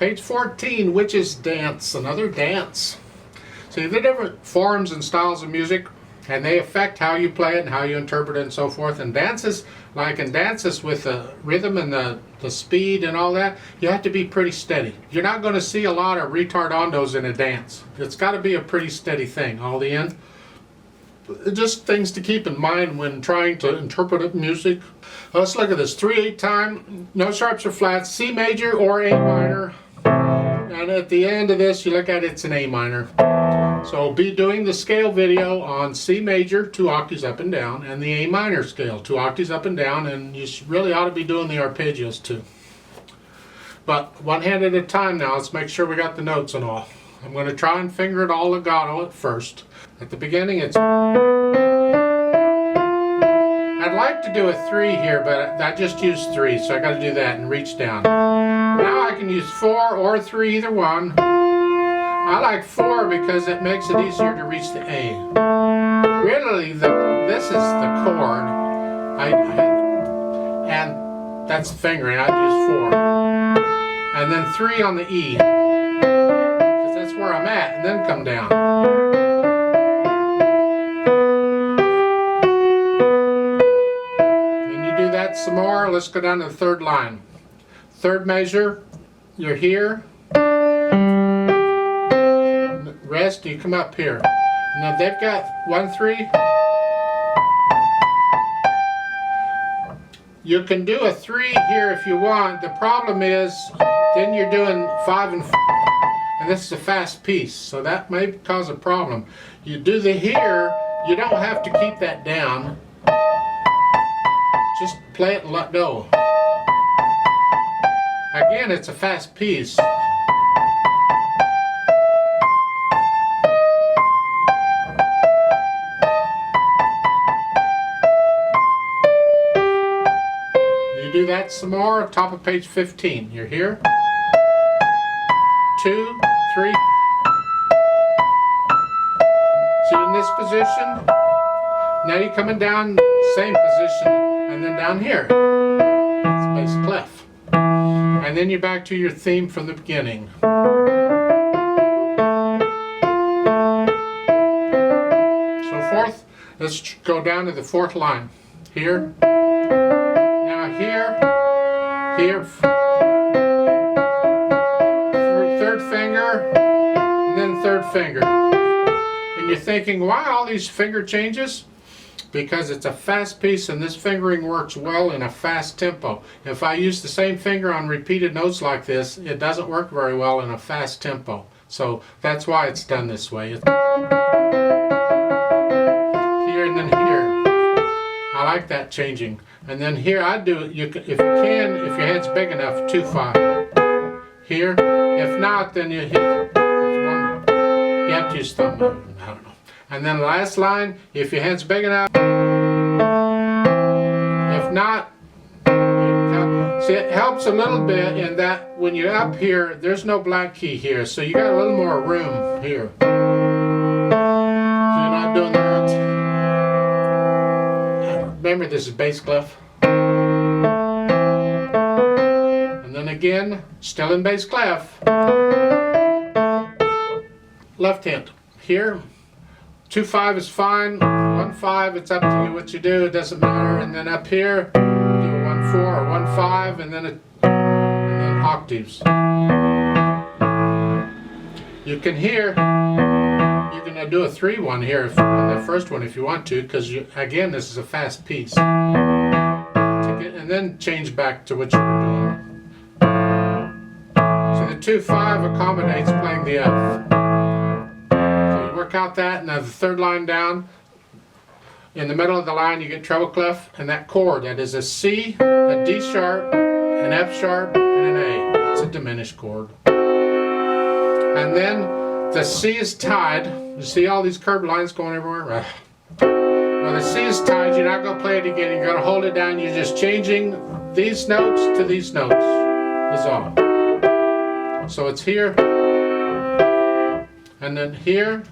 Page 14, Witch's Dance, another dance. See, the different forms and styles of music, and they affect how you play it and how you interpret it and so forth. And dances, like in dances with the rhythm and the speed and all that, you have to be pretty steady. You're not going to see a lot of retardandos in a dance. It's got to be a pretty steady thing all the end. Just things to keep in mind when trying to interpret music. Let's look at this. 3/8 time, no sharps or flats, C major or A minor. And at the end of this, you look at it's an A minor. So I'll be doing the scale video on C major, 2 octaves up and down, and the A minor scale, 2 octaves up and down, and you really ought to be doing the arpeggios too. But one hand at a time now. Let's make sure we got the notes and all. I'm going to try and finger it all legato at first. At the beginning it's... I'd like to do a 3 here, but I just used 3, so I got to do that and reach down. Now I can use 4 or 3, either one. I like 4 because it makes it easier to reach the A. Really, this is the chord, and that's the fingering. I'd use 4. And then 3 on the E, because that's where I'm at, and then come down. Some more. Let's go down to the 3rd line. 3rd measure, you're here. Rest, you come up here. Now they've got 1, 3. You can do a 3 here if you want. The problem is then you're doing 5 and 4, and this is a fast piece, so that may cause a problem. You do the here, you don't have to keep that down. Just play it and let go. Again, it's a fast piece. You do that some more, top of page 15. You're here. 2, 3. So in this position, now you're coming down, same position. And then down here, it's bass clef. And then you're back to your theme from the beginning. So 4th, let's go down to the 4th line. Here, now here, 3rd finger, and then 3rd finger. And you're thinking, why all these finger changes? Because it's a fast piece and this fingering works well in a fast tempo. If I use the same finger on repeated notes like this, it doesn't work very well in a fast tempo. So that's why it's done this way. Here and then here. I like that changing. And then here I do it, if you can, if your head's big enough, 2, 5. Here. If not, then you hit 1. You have to use thumb. I don't know. And then the last line, if your head's big enough. If not, see, it helps a little bit in that when you're up here, there's no black key here, so you got a little more room here. So you're not doing that. Remember, this is bass clef. And then again, still in bass clef. Left hand here. 2, 5 is fine. 1, 5, it's up to you what you do. It doesn't matter. And then up here, do a 1, 4 or 1, 5, and then octaves. You can hear. You can do a 3 one here on the first one if you want to, because again, this is a fast piece. And then change back to what you were doing. So the 2, 5 accommodates playing the F. Work out that. Now the 3rd line down, in the middle of the line you get treble clef, and that chord, that is a C, a D sharp, an F sharp, and an A. It's a diminished chord. And then the C is tied. You see all these curved lines going everywhere? Well, the C is tied. You're not going to play it again. You're going to hold it down. You're just changing these notes to these notes. That's all. So it's here, and then here.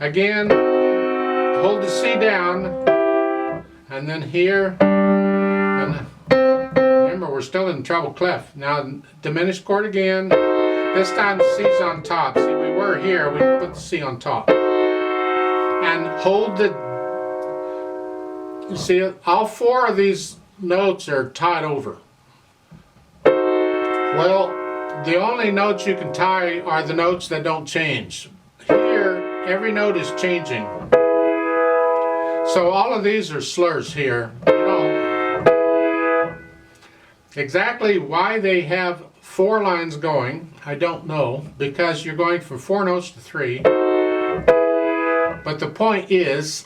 Again, hold the C down, and then here, and remember we're still in treble clef. Now diminished chord again. This time the C's on top. See, we were here, we put the C on top. And hold the, you see, all four of these notes are tied over. Well, the only notes you can tie are the notes that don't change. Here, every note is changing. So all of these are slurs here. You know, exactly why they have 4 lines going, I don't know, because you're going from 4 notes to 3. But the point is,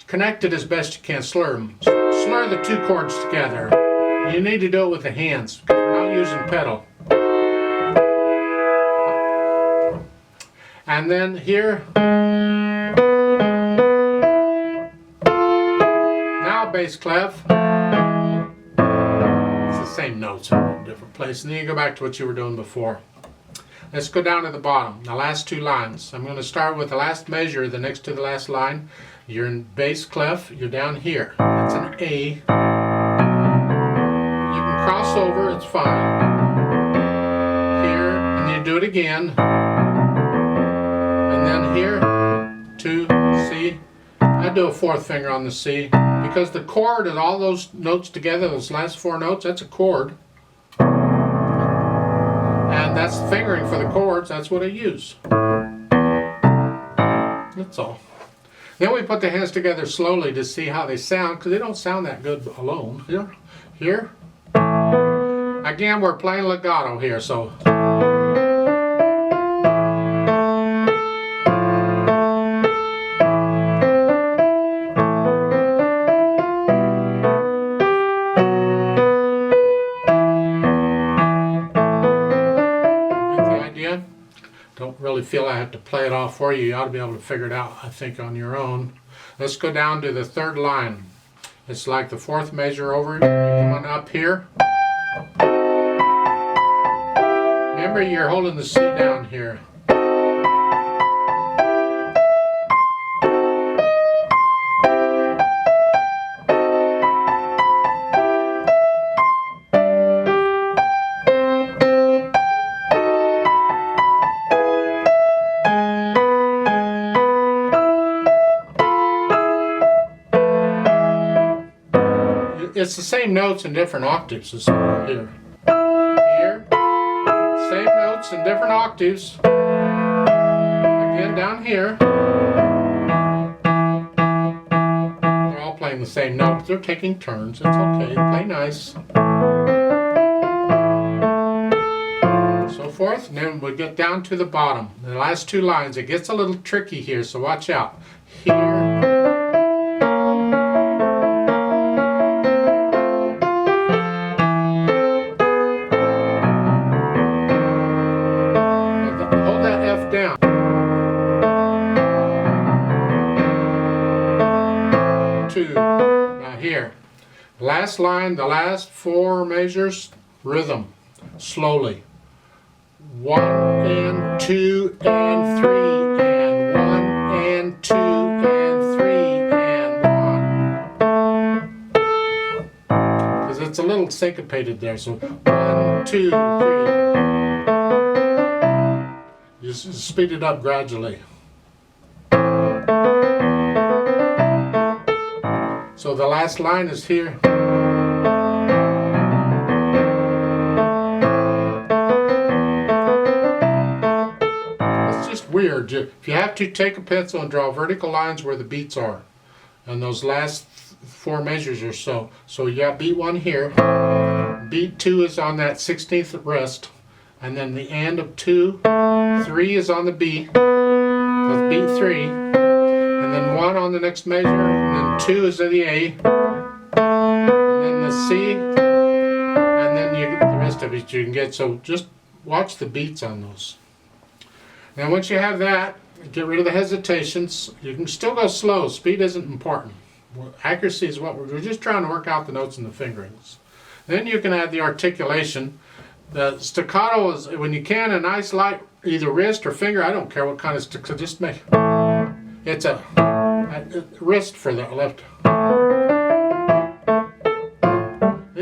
connect it as best you can, slur them. Slur the 2 chords together. You need to do it with the hands, because we're not using pedal. And then here, now bass clef. It's the same notes in a different place. And then you go back to what you were doing before. Let's go down to the bottom, the last 2 lines. I'm going to start with the last measure, the next to the last line. You're in bass clef, you're down here. That's an A. You can cross over, it's fine. Here, and you do it again. And then here, 2, C. I do a 4th finger on the C, because the chord and all those notes together, those last 4 notes, that's a chord. And that's the fingering for the chords, that's what I use. That's all. Then we put the hands together slowly to see how they sound, because they don't sound that good alone. Here. Again, we're playing legato here, so. Don't really feel I have to play it off for you. You ought to be able to figure it out, I think, on your own. Let's go down to the 3rd line. It's like the 4th measure over. You come on up here. Remember, you're holding the C down here. It's the same notes in different octaves as here. Here, same notes in different octaves. Again down here. They're all playing the same note. They're taking turns. It's okay. Play nice. So forth. And then we get down to the bottom. The last 2 lines. It gets a little tricky here, so watch out. Here. Down. Two. Now here. Last line, the last 4 measures, rhythm. Slowly. 1 and 2 and 3 and 1 and 2 and 3 and 1. Because it's a little syncopated there. So 1, 2, 3. Just speed it up gradually. So the last line is here. It's just weird. If you have to, take a pencil and draw vertical lines where the beats are. And those last 4 measures or so. So you got beat 1 here. Beat 2 is on that 16th rest. And then the end of 2, 3 is on the B. That's beat 3. And then 1 on the next measure. And then 2 is in the A. And then the C. And then you get the rest of it you can get. So just watch the beats on those. Now once you have that, get rid of the hesitations. You can still go slow. Speed isn't important. Accuracy is what we're just trying to work out the notes and the fingerings. Then you can add the articulation. The staccato is, when you can, a nice light, either wrist or finger, I don't care what kind of staccato, just make, it's a wrist for the left.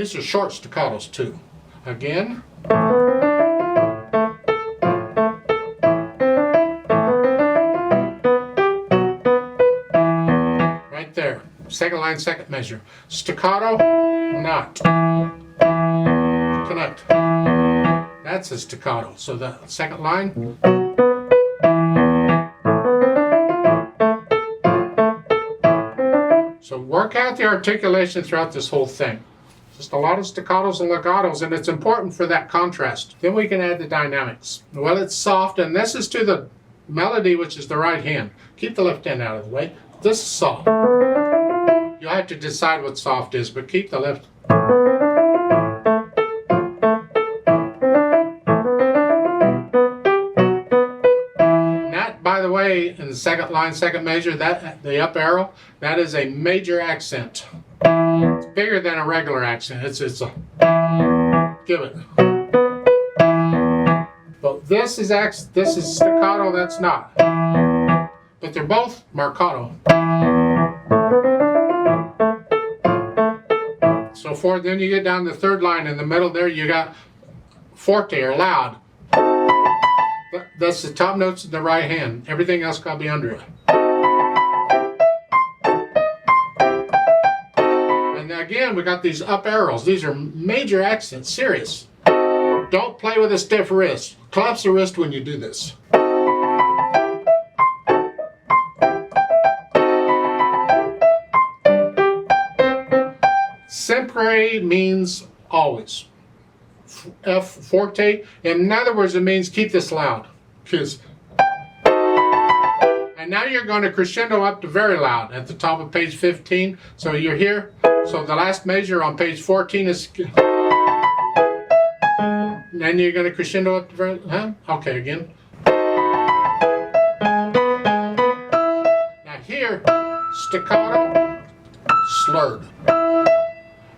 These are short staccatos too. Again. Right there. Second line, second measure. Staccato, not. Connect. That's a staccato. So the second line. So work out the articulation throughout this whole thing. Just a lot of staccatos and legatos, and it's important for that contrast. Then we can add the dynamics. Well, it's soft, and this is to the melody, which is the right hand. Keep the left hand out of the way. This is soft. You'll have to decide what soft is, but keep the left. And that, by the way, in the second line, second measure, that the up arrow, that is a major accent. It's bigger than a regular accent. It's a give it. But this is staccato. That's not. But they're both marcato. So forth. Then you get down to the third line in the middle. There you got forte or loud. That's the top notes in the right hand. Everything else got to be under it. Again, we got these up arrows. These are major accents, serious. Don't play with a stiff wrist. Collapse the wrist when you do this. Sempre means always. F forte. In other words, it means keep this loud. And now you're going to crescendo up to very loud at the top of page 15. So you're here. So the last measure on page 14 is. Then you're going to crescendo up to very. Okay, again. Now here, staccato, slurred.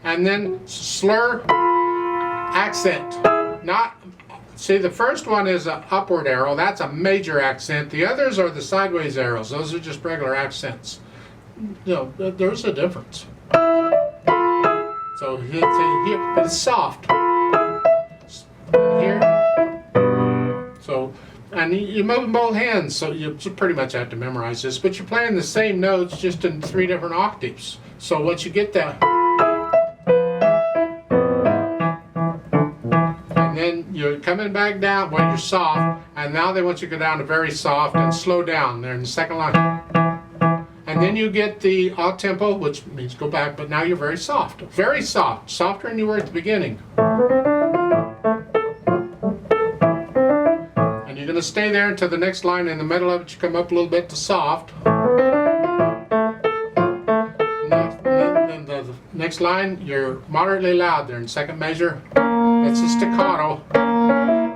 And then slur, accent. Not. See, the first one is an upward arrow. That's a major accent. The others are the sideways arrows. Those are just regular accents. You know, there's a difference. So here, but it's soft. Here. So, and you move both hands, so you pretty much have to memorize this. But you're playing the same notes, just in 3 different octaves. So once you get that. Then you're coming back down when you're soft, and now they want you to go down to very soft and slow down there in the second line. And then you get the odd tempo, which means go back, but now you're very soft. Very soft. Softer than you were at the beginning. And you're going to stay there until the next line in the middle of it, you come up a little bit to soft. And then the next line, you're moderately loud there in second measure. It's a staccato,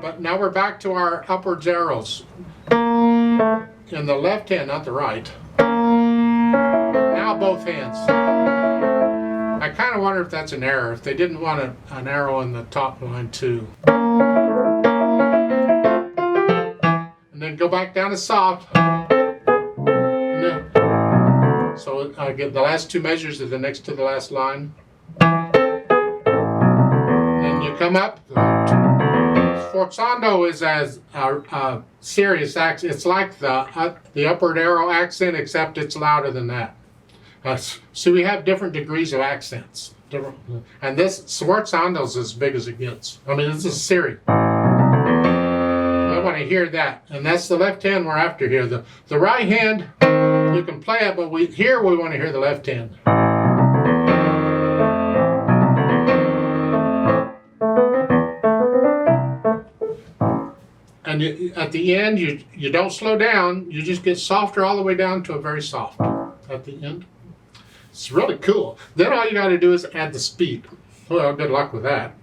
but now we're back to our upwards arrows. In the left hand, not the right. Now both hands. I kind of wonder if that's an error, if they didn't want an arrow in the top line too. And then go back down to soft. So I get the last 2 measures are the next to the last line. Come up. Sforzando is as a serious accent. It's like the upward arrow accent, except it's louder than that. So we have different degrees of accents. And this Sforzando is as big as it gets. I mean, this is serious. I want to hear that. And that's the left hand we're after here. The right hand, you can play it, but here we want to hear the left hand. And at the end, you don't slow down. You just get softer all the way down to a very soft at the end. It's really cool. Then all you got to do is add the speed. Well, good luck with that.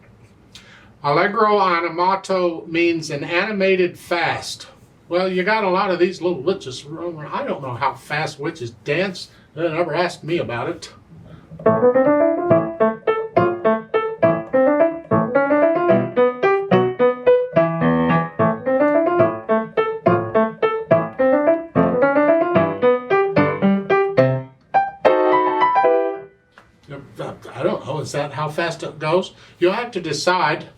Allegro animato means an animated fast. Well, you got a lot of these little witches. I don't know how fast witches dance. They never asked me about it. Is that how fast it goes? You'll have to decide.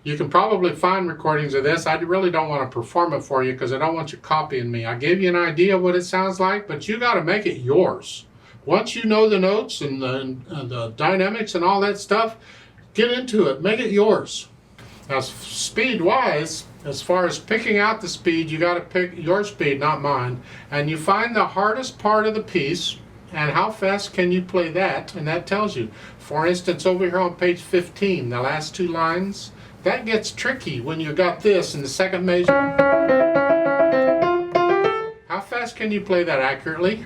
You can probably find recordings of this. I really don't want to perform it for you because I don't want you copying me. I gave you an idea of what it sounds like, but you got to make it yours. Once you know the notes and the dynamics and all that stuff, get into it. Make it yours. Now, speed-wise, as far as picking out the speed, you got to pick your speed, not mine. And you find the hardest part of the piece and how fast can you play that, and that tells you. For instance, over here on page 15, the last two lines, that gets tricky when you got this in the second measure. How fast can you play that accurately?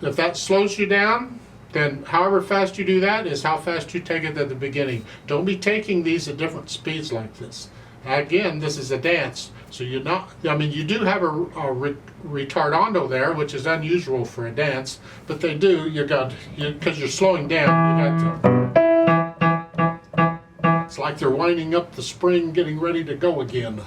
If that slows you down, then however fast you do that is how fast you take it at the beginning. Don't be taking these at different speeds like this. Again, this is a dance, so you're not, I mean, you do have a retardando there, which is unusual for a dance, but they do, because you're slowing down, you got to, it's like they're winding up the spring, getting ready to go again.